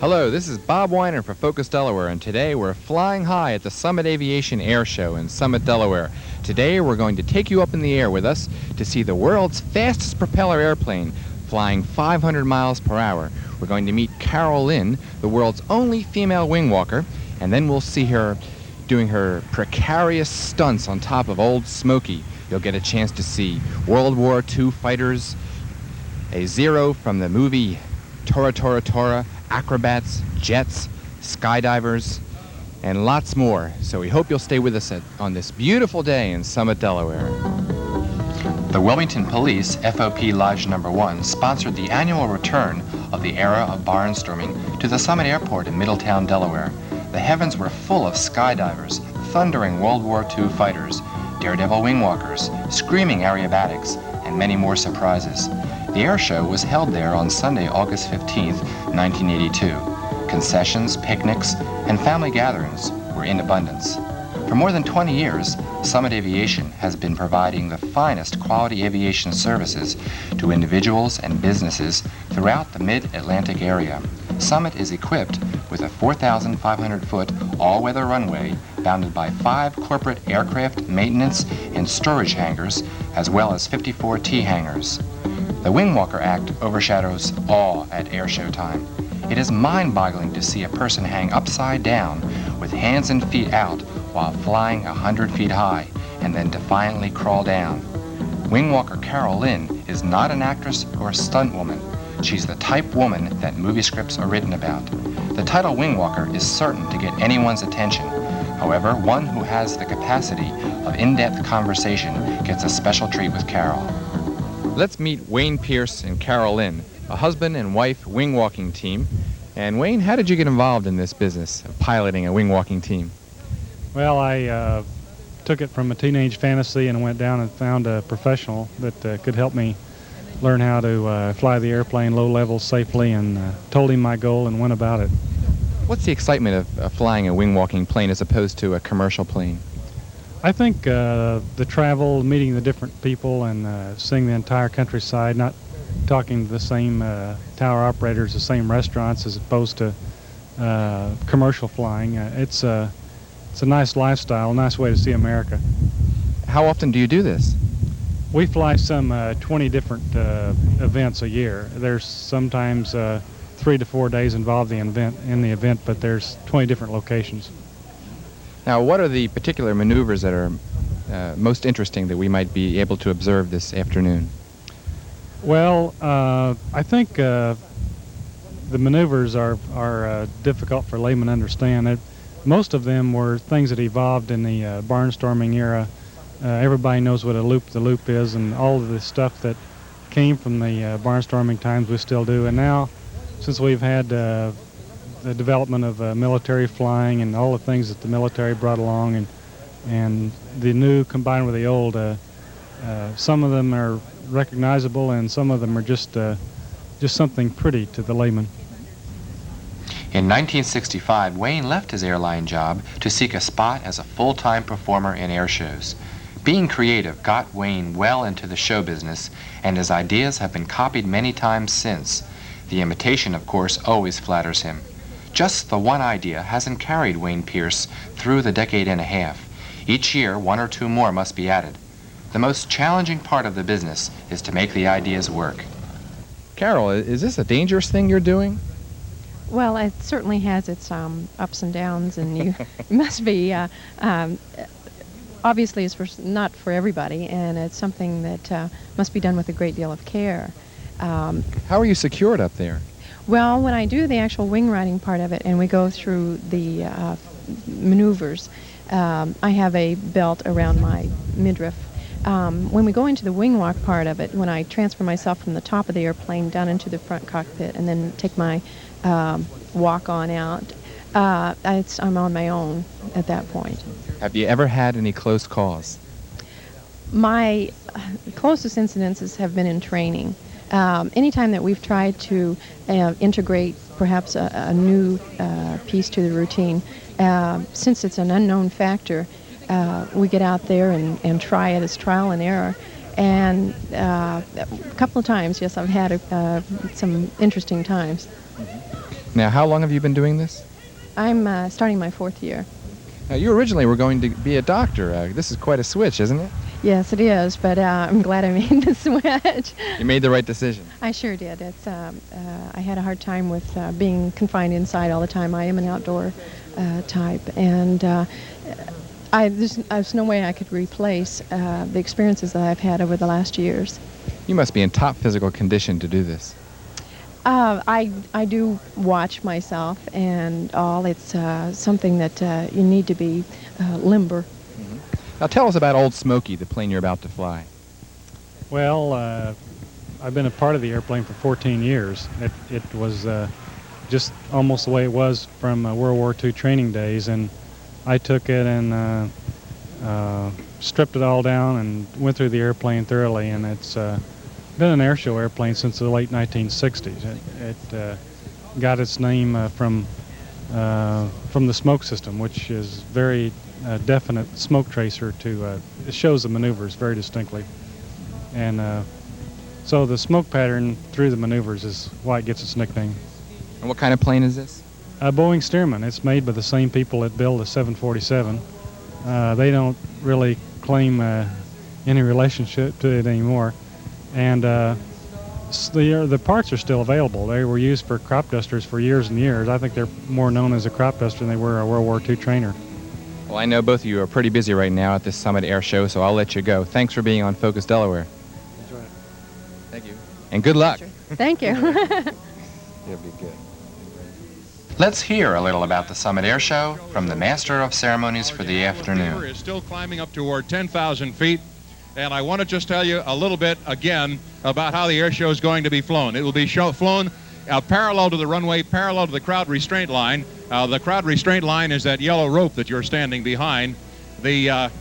Hello, this is Bob Weiner for Focus Delaware, and today we're flying high at the Summit Aviation Airshow in Summit, Delaware. Today we're going to take you up in the air with us to see the world's fastest propeller airplane flying 500 miles per hour. We're going to meet Carol Lynne, the world's only female wing walker, and then we'll see her doing her precarious stunts on top of Old Smoky. You'll get a chance to see World War II fighters, a Zero from the movie Tora Tora Tora, acrobats, jets, skydivers, and lots more. So we hope you'll stay with us on this beautiful day in Summit, Delaware. The Wilmington Police FOP Lodge No. 1 sponsored the annual return of the era of barnstorming to the Summit Airport in Middletown, Delaware. The heavens were full of skydivers, thundering World War II fighters, daredevil wingwalkers, screaming aerobatics, and many more surprises. The air show was held there on Sunday, August 15th, 1982. Concessions, picnics, and family gatherings were in abundance. For more than 20 years, Summit Aviation has been providing the finest quality aviation services to individuals and businesses throughout the mid-Atlantic area. Summit is equipped with a 4,500-foot all-weather runway bounded by 5 corporate aircraft maintenance and storage hangars, as well as 54 T-hangars. The Wingwalker Act overshadows all at airshow time. It is mind-boggling to see a person hang upside down with hands and feet out while flying 100 feet high and then defiantly crawl down. Wingwalker Carol Lynne is not an actress or a stunt woman. She's the type woman that movie scripts are written about. The title Wingwalker is certain to get anyone's attention. However, one who has the capacity of in-depth conversation gets a special treat with Carol. Let's meet Wayne Pierce and Carol Lynne, a husband and wife wing walking team. And Wayne, how did you get involved in this business of piloting a wing walking team? Well, I took it from a teenage fantasy and went down and found a professional that could help me learn how to fly the airplane low level safely, and told him my goal and went about it. What's the excitement of flying a wing walking plane as opposed to a commercial plane? I think the travel, meeting the different people, and seeing the entire countryside, not talking to the same tower operators, the same restaurants, as opposed to commercial flying. It's a nice lifestyle, a nice way to see America. How often do you do this? We fly some 20 different events a year. There's sometimes 3 to 4 days involved in the event, but there's 20 different locations. Now, what are the particular maneuvers that are most interesting that we might be able to observe this afternoon? Well, I think the maneuvers are difficult for laymen to understand. Most of them were things that evolved in the barnstorming era. Everybody knows what a loop-the-loop is, and all of the stuff that came from the barnstorming times we still do. And now, since we've had the development of military flying and all the things that the military brought along, and the new combined with the old, some of them are recognizable and some of them are just something pretty to the layman. In 1965, Wayne left his airline job to seek a spot as a full-time performer in air shows. Being creative got Wayne well into the show business, and his ideas have been copied many times since. The imitation, of course, always flatters him. Just the one idea hasn't carried Wayne Pierce through the decade and a half. Each year, 1 or 2 more must be added. The most challenging part of the business is to make the ideas work. Carol, is this a dangerous thing you're doing? Well, it certainly has its ups and downs, and you must be, obviously it's not for everybody, and it's something that must be done with a great deal of care. How are you secured up there? Well, when I do the actual wing riding part of it and we go through the maneuvers, I have a belt around my midriff. When we go into the wing walk part of it, when I transfer myself from the top of the airplane down into the front cockpit and then take my walk on out, I'm on my own at that point. Have you ever had any close calls? My closest incidences have been in training. Anytime that we've tried to integrate perhaps a new piece to the routine, since it's an unknown factor, we get out there and try it as trial and error. And a couple of times, yes, I've had some interesting times. Now, how long have you been doing this? I'm starting my 4th year. Now, you originally were going to be a doctor. This is quite a switch, isn't it? Yes, it is, but I'm glad I made the switch. You made the right decision. I sure did. It's I had a hard time with being confined inside all the time. I am an outdoor type, and there's no way I could replace the experiences that I've had over the last years. You must be in top physical condition to do this. I do watch myself and all. It's something that you need to be limber. Mm-hmm. Now tell us about Old Smoky, the plane you're about to fly. Well, I've been a part of the airplane for 14 years. It was just almost the way it was from World War II training days, and I took it and stripped it all down and went through the airplane thoroughly, and it's been an airshow airplane since the late 1960s. It got its name from the smoke system, which is very definite smoke tracer to it shows the maneuvers very distinctly, and so the smoke pattern through the maneuvers is why it gets its nickname. And what kind of plane is this? A Boeing Stearman. It's made by the same people that build the 747. They don't really claim any relationship to it anymore. And the parts are still available. They were used for crop dusters for years and years. I think they're more known as a crop duster than they were a World War II trainer. Well, I know both of you are pretty busy right now at this Summit Air Show, so I'll let you go. Thanks for being on Focus Delaware. Enjoy it. Thank you. And good luck. Thank you. You'll be good. Let's hear a little about the Summit Air Show from the Master of Ceremonies for the afternoon. Is still climbing up toward 10,000 feet. And I want to just tell you a little bit, again, about how the air show is going to be flown. It will be flown parallel to the runway, parallel to the crowd restraint line. The crowd restraint line is that yellow rope that you're standing behind. The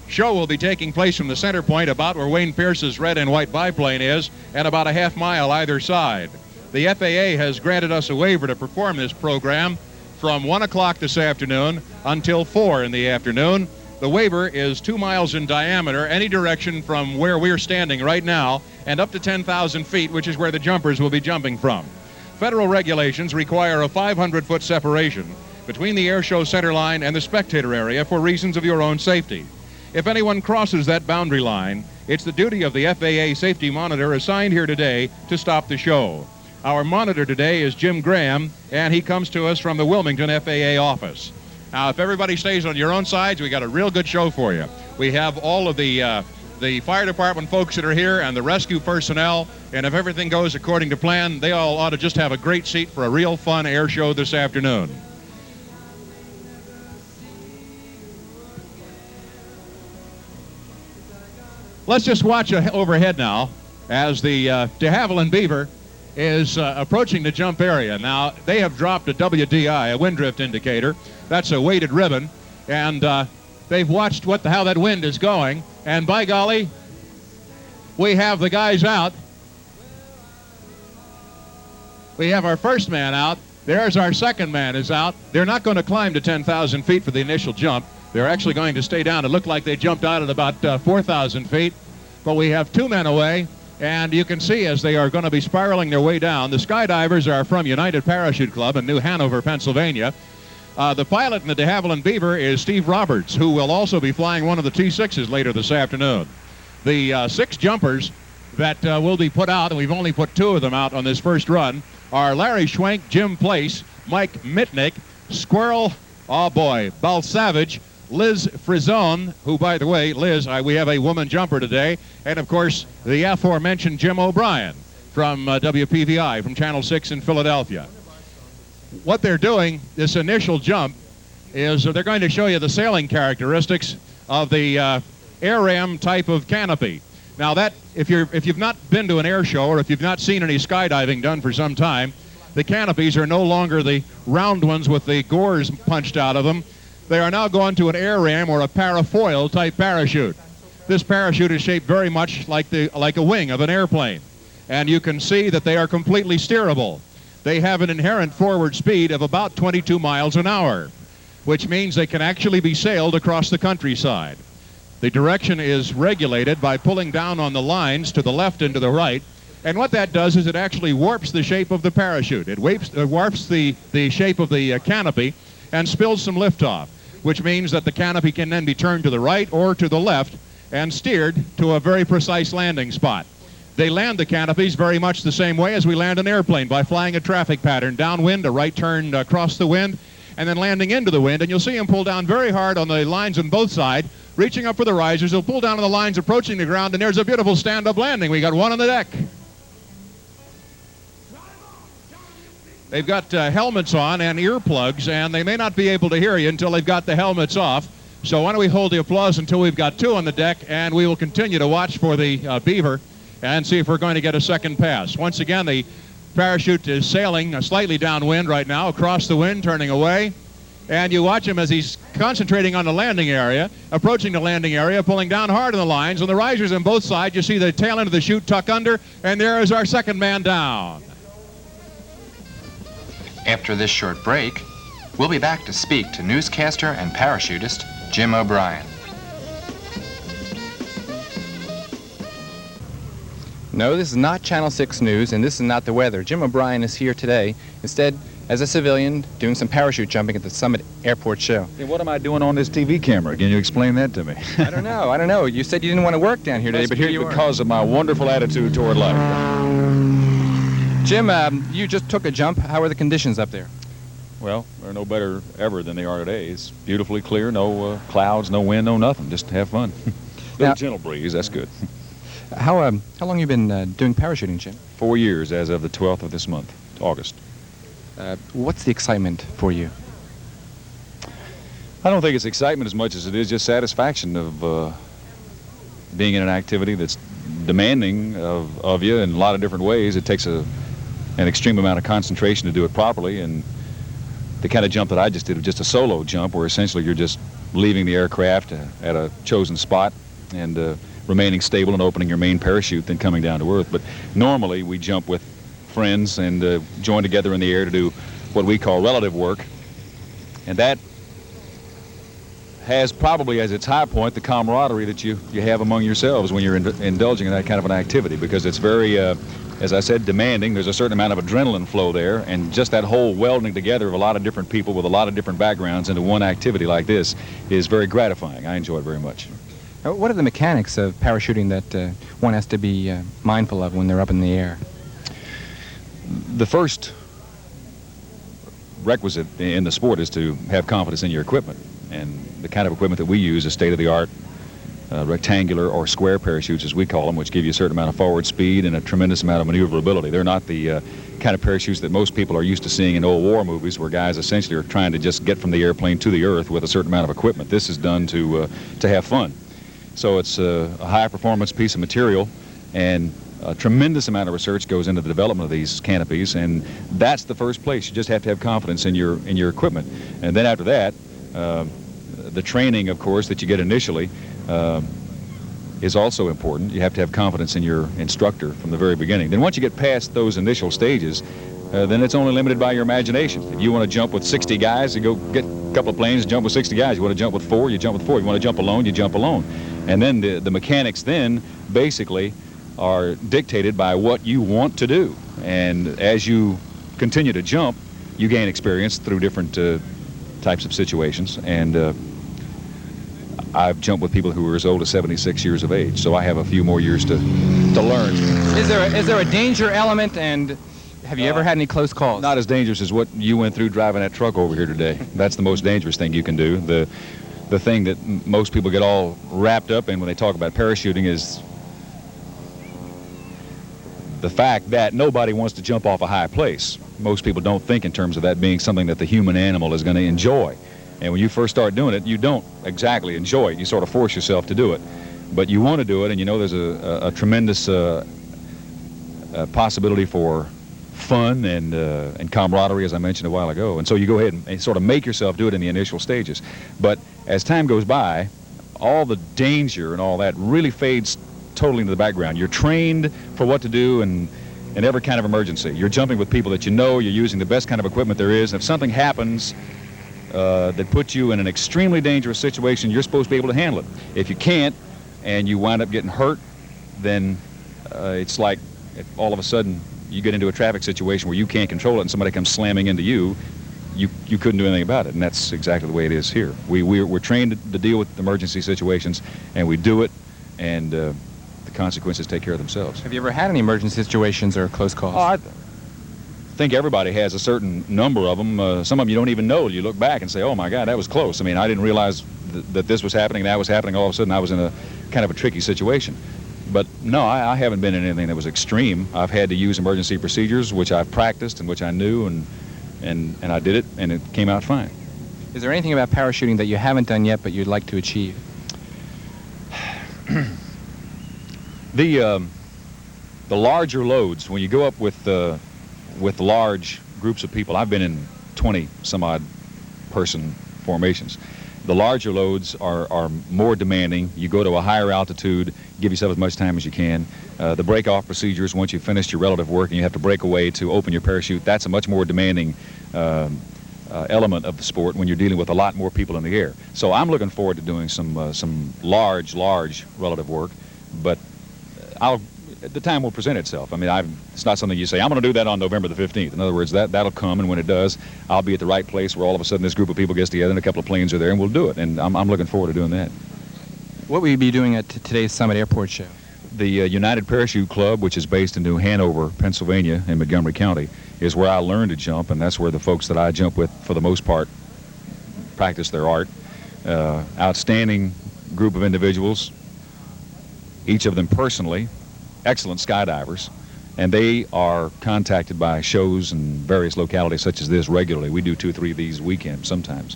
show will be taking place from the center point, about where Wayne Pierce's red and white biplane is, and about a half mile either side. The FAA has granted us a waiver to perform this program from 1 o'clock this afternoon until 4 in the afternoon. The waiver is 2 miles in diameter, any direction from where we're standing right now, and up to 10,000 feet, which is where the jumpers will be jumping from. Federal regulations require a 500-foot separation between the airshow center line and the spectator area for reasons of your own safety. If anyone crosses that boundary line, it's the duty of the FAA safety monitor assigned here today to stop the show. Our monitor today is Jim Graham, and he comes to us from the Wilmington FAA office. Now, if everybody stays on your own sides, we got a real good show for you. We have all of the fire department folks that are here and the rescue personnel, and if everything goes according to plan, they all ought to just have a great seat for a real fun air show this afternoon. Let's just watch overhead now as the de Havilland Beaver is approaching the jump area. Now, they have dropped a WDI, a wind drift indicator. That's a weighted ribbon, and they've watched how that wind is going, and by golly, we have the guys out. We have our first man out. There's our second man is out. They're not going to climb to 10,000 feet for the initial jump. They're actually going to stay down. It looked like they jumped out at about 4,000 feet, but we have 2 men away. And you can see as they are going to be spiraling their way down, the skydivers are from United Parachute Club in New Hanover, Pennsylvania. The pilot in the de Havilland Beaver is Steve Roberts, who will also be flying one of the T6s later this afternoon. The 6 jumpers that will be put out, and we've only put 2 of them out on this first run, are Larry Schwenk, Jim Place, Mike Mitnick, Squirrel, oh boy, Balsavage, Liz Frizone, who, by the way, Liz, we have a woman jumper today, and, of course, the aforementioned Jim O'Brien from WPVI, from Channel 6 in Philadelphia. What they're doing, this initial jump, is they're going to show you the sailing characteristics of the air ram type of canopy. Now, that, if you've not been to an air show or if you've not seen any skydiving done for some time, the canopies are no longer the round ones with the gores punched out of them. They are now going to an air ram or a parafoil type parachute. This parachute is shaped very much like a wing of an airplane, and you can see that they are completely steerable. They have an inherent forward speed of about 22 miles an hour, which means they can actually be sailed across the countryside. The direction is regulated by pulling down on the lines to the left and to the right, And what that does is it actually warps the shape of the parachute. It warps the shape of the canopy and spills some liftoff, which means that the canopy can then be turned to the right or to the left and steered to a very precise landing spot. They land the canopies very much the same way as we land an airplane, by flying a traffic pattern, downwind, a right turn across the wind, and then landing into the wind. And you'll see him pull down very hard on the lines on both sides, reaching up for the risers. He'll pull down on the lines approaching the ground, and there's a beautiful stand-up landing. We got one on the deck. They've got helmets on and earplugs, and they may not be able to hear you until they've got the helmets off. So why don't we hold the applause until we've got two on the deck, and we will continue to watch for the Beaver and see if we're going to get a second pass. Once again, the parachute is sailing slightly downwind right now, across the wind, turning away. And you watch him as he's concentrating on the landing area, approaching the landing area, pulling down hard on the lines. On the risers on both sides, you see the tail end of the chute tuck under, and there is our second man down. After this short break, we'll be back to speak to newscaster and parachutist Jim O'Brien. No, this is not Channel 6 News, and this is not the weather. Jim O'Brien is here today, instead, as a civilian, doing some parachute jumping at the Summit Airport show. Hey, what am I doing on this TV camera? Can you explain that to me? I don't know. You said you didn't want to work down here today, but here you are. Because of my wonderful attitude toward life. Jim, you just took a jump. How are the conditions up there? Well, they're no better ever than they are today. It's beautifully clear, no clouds, no wind, no nothing. Just have fun. Little gentle breeze, that's good. How long you been doing parachuting, Jim? 4 years as of the 12th of this month, August. What's the excitement for you? I don't think it's excitement as much as it is just satisfaction of being in an activity that's demanding of you in a lot of different ways. It takes an extreme amount of concentration to do it properly, and the kind of jump that I just did was just a solo jump where essentially you're just leaving the aircraft at a chosen spot and remaining stable and opening your main parachute, then coming down to earth. But normally we jump with friends and join together in the air to do what we call relative work, and that has probably as its high point the camaraderie that you have among yourselves when you're indulging in that kind of an activity, because it's very as I said, demanding. There's a certain amount of adrenaline flow there, and just that whole welding together of a lot of different people with a lot of different backgrounds into one activity like this is very gratifying. I enjoy it very much. What are the mechanics of parachuting that one has to be mindful of when they're up in the air? The first requisite in the sport is to have confidence in your equipment, and the kind of equipment that we use is state-of-the-art rectangular or square parachutes, as we call them, which give you a certain amount of forward speed and a tremendous amount of maneuverability. They're not the kind of parachutes that most people are used to seeing in old war movies, where guys essentially are trying to just get from the airplane to the earth with a certain amount of equipment. This is done to have fun. So it's a high-performance piece of material, and a tremendous amount of research goes into the development of these canopies, and that's the first place. You just have to have confidence in your equipment. And then after that, the training, of course, that you get initially is also important. You have to have confidence in your instructor from the very beginning. Then once you get past those initial stages, then it's only limited by your imagination. If you want to jump with 60 guys, you go get a couple of planes and jump with 60 guys. You want to jump with 4, you jump with 4. You want to jump alone, you jump alone. And then the mechanics then basically are dictated by what you want to do. And as you continue to jump, you gain experience through different types of situations. And I've jumped with people who are as old as 76 years of age, so I have a few more years to learn. Is there a danger element, and have you ever had any close calls? Not as dangerous as what you went through driving that truck over here today. That's the most dangerous thing you can do. The thing that most people get all wrapped up in when they talk about parachuting is the fact that nobody wants to jump off a high place. Most people don't think in terms of that being something that the human animal is going to enjoy. And when you first start doing it, you don't exactly enjoy it. You sort of force yourself to do it. But you want to do it, and you know there's a tremendous possibility for fun and camaraderie, as I mentioned a while ago. And so you go ahead and sort of make yourself do it in the initial stages. But as time goes by, all the danger and all that really fades totally into the background. You're trained for what to do in every kind of emergency. You're jumping with people that you know. You're using the best kind of equipment there is. And if something happens that puts you in an extremely dangerous situation, you're supposed to be able to handle it. If you can't and you wind up getting hurt, then it's like if all of a sudden you get into a traffic situation where you can't control it and somebody comes slamming into you, you couldn't do anything about it, and that's exactly the way it is here. We're trained to deal with emergency situations, and we do it, and the consequences take care of themselves. Have you ever had any emergency situations or close calls? Oh, I think everybody has a certain number of them. Some of them you don't even know. You look back and say, oh my God, that was close. I mean, I didn't realize that this was happening, that was happening. All of a sudden I was in a kind of a tricky situation. But no, I haven't been in anything that was extreme. I've had to use emergency procedures, which I've practiced and which I knew, and I did it, and it came out fine. Is there anything about parachuting that you haven't done yet but you'd like to achieve? The larger loads, when you go up with large groups of people, I've been in 20 some odd person formations. The larger loads are more demanding. You go to a higher altitude, give yourself as much time as you can. The break-off procedures, once you've finished your relative work and you have to break away to open your parachute, that's a much more demanding element of the sport when you're dealing with a lot more people in the air. So I'm looking forward to doing some large relative work, but the time will present itself. I mean, it's not something you say, I'm going to do that on November the 15th. In other words, that'll come, and when it does, I'll be at the right place where all of a sudden this group of people gets together and a couple of planes are there, and we'll do it. And I'm looking forward to doing that. What will you be doing at today's Summit Airport show? The United Parachute Club, which is based in New Hanover, Pennsylvania, in Montgomery County, is where I learned to jump, and that's where the folks that I jump with, for the most part, practice their art. Outstanding group of individuals, each of them personally, excellent skydivers, and they are contacted by shows in various localities such as this regularly. We do 2 or 3 of these weekends sometimes.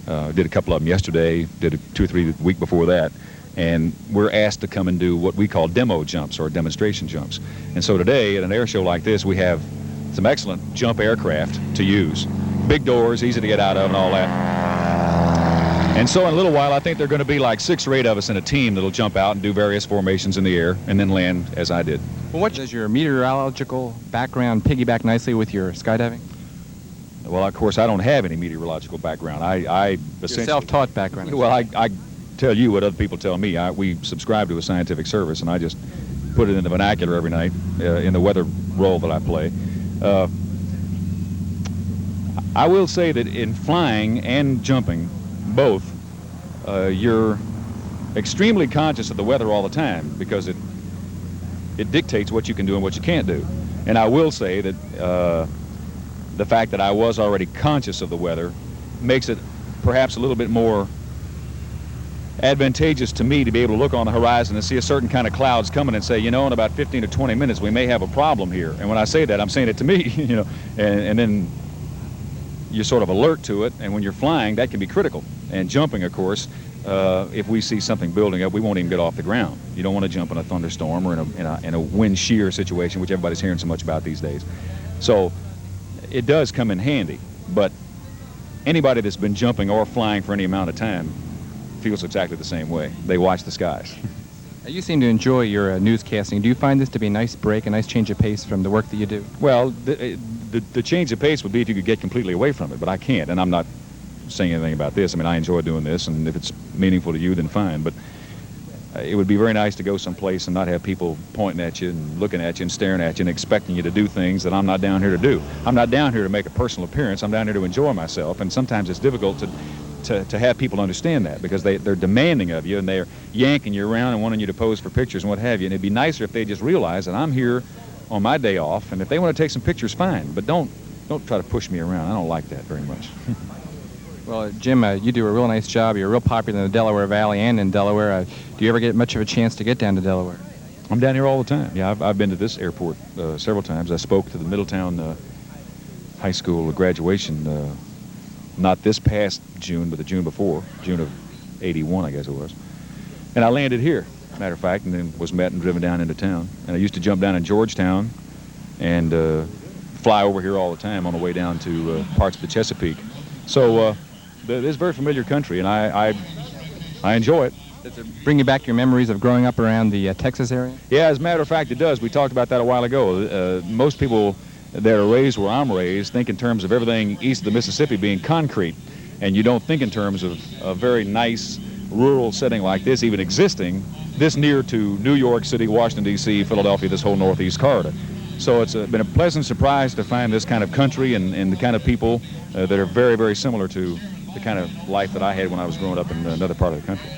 Did a couple of them yesterday, did 2 or 3 the week before that, and we're asked to come and do what we call demo jumps or demonstration jumps. And so today at an air show like this, we have some excellent jump aircraft to use. Big doors, easy to get out of and all that. And so in a little while, I think there are going to be like 6 or 8 of us in a team that'll jump out and do various formations in the air and then land as I did. Well, what does your meteorological background piggyback nicely with your skydiving? Well, of course, I don't have any meteorological background. I essentially... Your self-taught background. Well, I tell you what other people tell me. We subscribe to a scientific service, and I just put it in the vernacular every night in the weather role that I play. I will say that in flying and jumping, both, you're extremely conscious of the weather all the time because it dictates what you can do and what you can't do. And I will say that the fact that I was already conscious of the weather makes it perhaps a little bit more advantageous to me to be able to look on the horizon and see a certain kind of clouds coming and say, you know, in about 15 to 20 minutes we may have a problem here. And when I say that, I'm saying it to me, you know, and then you're sort of alert to it, and when you're flying, that can be critical. And jumping, of course, if we see something building up, we won't even get off the ground. You don't want to jump in a thunderstorm or in a wind shear situation, which everybody's hearing so much about these days. So it does come in handy, but anybody that's been jumping or flying for any amount of time feels exactly the same way. They watch the skies. You seem to enjoy your newscasting. Do you find this to be a nice break, a nice change of pace from the work that you do? Well, the change of pace would be if you could get completely away from it, but I can't, and I'm not saying anything about this. I mean, I enjoy doing this, and if it's meaningful to you, then fine, but it would be very nice to go someplace and not have people pointing at you and looking at you and staring at you and expecting you to do things that I'm not down here to do. I'm not down here to make a personal appearance. I'm down here to enjoy myself, and sometimes it's difficult to have people understand that because they're demanding of you and they're yanking you around and wanting you to pose for pictures and what have you. And it'd be nicer if they just realized that I'm here on my day off, and if they want to take some pictures, fine, but don't try to push me around. I don't like that very much. Well, Jim, you do a real nice job. You're real popular in the Delaware Valley and in Delaware. Do you ever get much of a chance to get down to Delaware? I'm down here all the time. Yeah, I've been to this airport several times. I spoke to the Middletown high school graduation, not this past June, but the June before, June of '81, I guess it was. And I landed here, matter of fact, and then was met and driven down into town. And I used to jump down in Georgetown and fly over here all the time on the way down to parts of the Chesapeake. So this is very familiar country, and I enjoy it. Does it bring you back your memories of growing up around the Texas area? Yeah, as a matter of fact, it does. We talked about that a while ago. Most people that are raised where I'm raised think in terms of everything east of the Mississippi being concrete, and you don't think in terms of a very nice rural setting like this even existing this near to New York City, Washington, D.C., Philadelphia, this whole northeast corridor. So it's been a pleasant surprise to find this kind of country and the kind of people that are very, very similar to the kind of life that I had when I was growing up in another part of the country.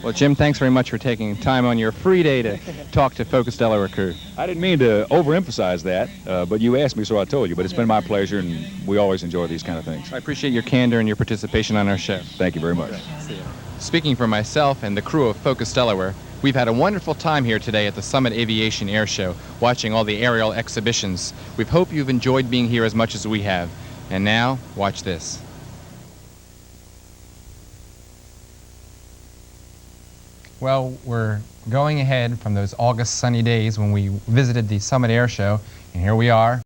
Well, Jim, thanks very much for taking time on your free day to talk to Focus Delaware crew. I didn't mean to overemphasize that, but you asked me, so I told you. But it's been my pleasure, and we always enjoy these kind of things. I appreciate your candor and your participation on our show. Thank you very much. Speaking for myself and the crew of Focus Delaware, we've had a wonderful time here today at the Summit Aviation Airshow, watching all the aerial exhibitions. We hope you've enjoyed being here as much as we have. And now, watch this. Well, we're going ahead from those August sunny days when we visited the Summit Airshow, and here we are